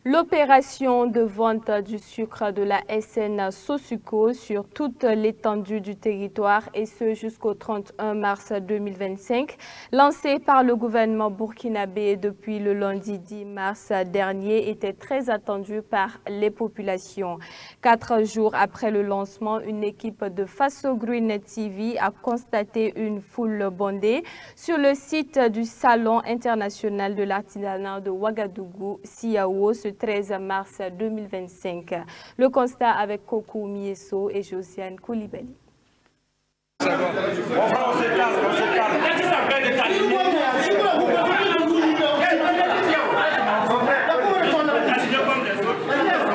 L'opération de vente du sucre de la SN Sosuco sur toute l'étendue du territoire et ce jusqu'au 31 mars 2025, lancée par le gouvernement burkinabé depuis le lundi 10 mars dernier, était très attendue par les populations. 4 jours après le lancement, une équipe de Faso Green TV a constaté une foule bondée sur le site du Salon international de l'artisanat de Ouagadougou, Siao, ce 13 mars 2025. Le constat avec Kokou Mieso et Josiane Koulibaly.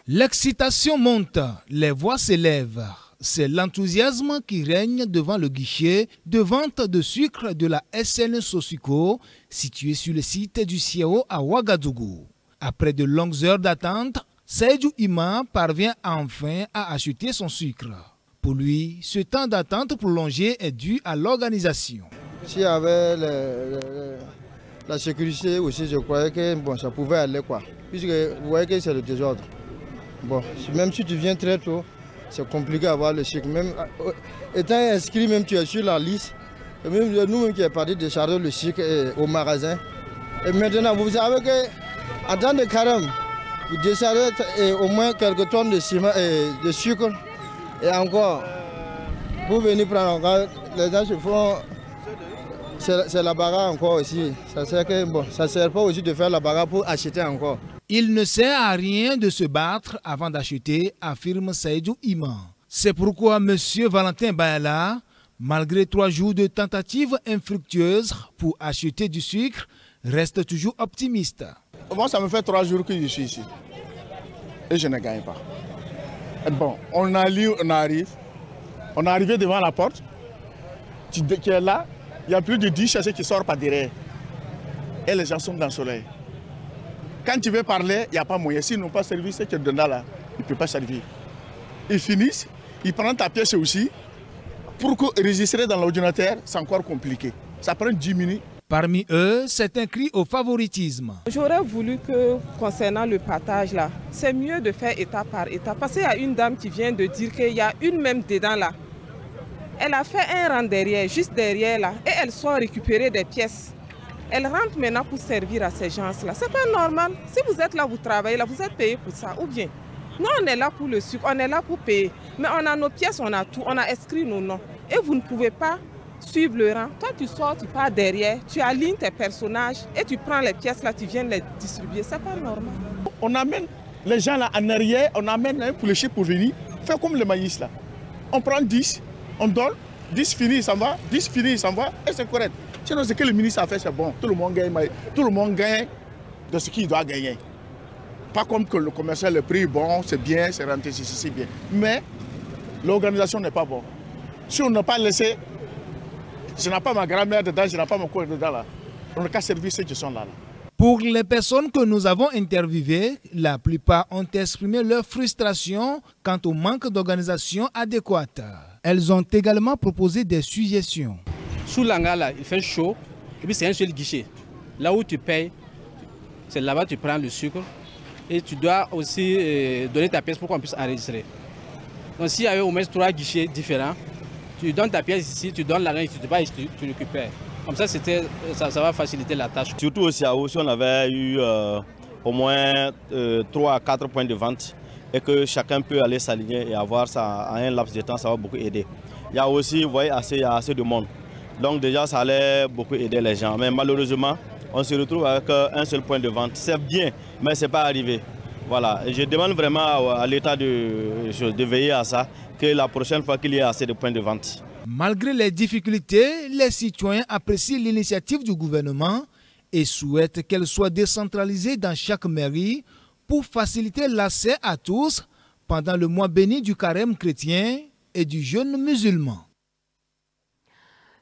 L'excitation monte, les voix s'élèvent. C'est l'enthousiasme qui règne devant le guichet de vente de sucre de la SN Sosuco, situé sur le site du Siao à Ouagadougou. Après de longues heures d'attente, Seydou Ima parvient enfin à acheter son sucre. Pour lui, ce temps d'attente prolongé est dû à l'organisation. S'il y avait la sécurité aussi, je croyais que bon, ça pouvait aller quoi. Puisque vous voyez que c'est le désordre. Bon, même si tu viens très tôt, c'est compliqué d'avoir le sucre. Même étant inscrit, même tu es sur la liste. Et même nous-mêmes qui est parti décharger le sucre au magasin. Et maintenant, vous savez qu'en temps de carême, vous déchargez au moins quelques tonnes de ciment et de sucre. Et encore, vous venez prendre encore, les gens se font. C'est la bagarre encore aussi. Ça sert que bon, ça sert pas aussi de faire la bagarre pour acheter encore. Il ne sert à rien de se battre avant d'acheter, affirme Seydou Ima. C'est pourquoi M. Valentin Bayala, malgré 3 jours de tentatives infructueuses pour acheter du sucre, reste toujours optimiste. Moi, ça me fait 3 jours que je suis ici. Et je ne gagne pas. Et bon, on arrive. On est arrivé devant la porte. Tu es là, il y a plus de 10 chassés qui sortent par derrière. Et les gens sont dans le soleil. Quand tu veux parler, il n'y a pas moyen. S'ils n'ont pas servi ce que tu donnes là, ils ne peuvent pas servir. Ils finissent, ils prennent ta pièce aussi. Pour enregistrer dans l'ordinateur, c'est encore compliqué. Ça prend 10 minutes. Parmi eux, c'est un cri au favoritisme. J'aurais voulu que, concernant le partage là, c'est mieux de faire étape par étape. Parce qu'il y a une dame qui vient de dire qu'il y a une même dedans là. Elle a fait un rang derrière, juste derrière là, et elle sort récupérer des pièces. Elle rentre maintenant pour servir à ces gens-là. C'est pas normal. Si vous êtes là, vous travaillez là, vous êtes payé pour ça. Ou bien, nous on est là pour le sucre, on est là pour payer. Mais on a nos pièces, on a tout, on a inscrit nos noms. Et vous ne pouvez pas suivre le rang. Toi tu sors, tu pars derrière, tu alignes tes personnages et tu prends les pièces là, tu viens les distribuer. C'est pas normal. On amène les gens là en arrière, on amène un poulet pour venir, faire comme le maïs là. On prend 10, on donne, 10 finit, ça va, 10 finit, ça va, et c'est correct. Sinon, ce que le ministre a fait, c'est bon. Tout le monde gagne de ce qu'il doit gagner. Pas comme que le commercial, le prix, bon, c'est bien, c'est rentré, c'est bien. Mais l'organisation n'est pas bonne. Si on n'a pas laissé, je n'ai pas ma grand-mère dedans, je n'ai pas mon corps dedans là. On n'a qu'à servir ceux qui sont là. Pour les personnes que nous avons interviewées, la plupart ont exprimé leur frustration quant au manque d'organisation adéquate. Elles ont également proposé des suggestions. Sous l'angala, il fait chaud, et puis c'est un seul guichet. Là où tu payes, c'est là-bas que tu prends le sucre et tu dois aussi donner ta pièce pour qu'on puisse enregistrer. Donc s'il y avait au moins 3 guichets différents, tu donnes ta pièce ici, tu donnes l'argent ici, tu récupères. Comme ça, ça va faciliter la tâche. Surtout aussi à si on avait eu au moins 3 à 4 points de vente et que chacun peut aller s'aligner et avoir ça en un laps de temps, ça va beaucoup aider. Il y a aussi, vous voyez, assez de monde. Donc déjà, ça allait beaucoup aider les gens. Mais malheureusement, on se retrouve avec un seul point de vente. C'est bien, mais ce n'est pas arrivé. Voilà. Et je demande vraiment à l'État de veiller à ça, que la prochaine fois qu'il y ait assez de points de vente. Malgré les difficultés, les citoyens apprécient l'initiative du gouvernement et souhaitent qu'elle soit décentralisée dans chaque mairie pour faciliter l'accès à tous pendant le mois béni du carême chrétien et du jeûne musulman.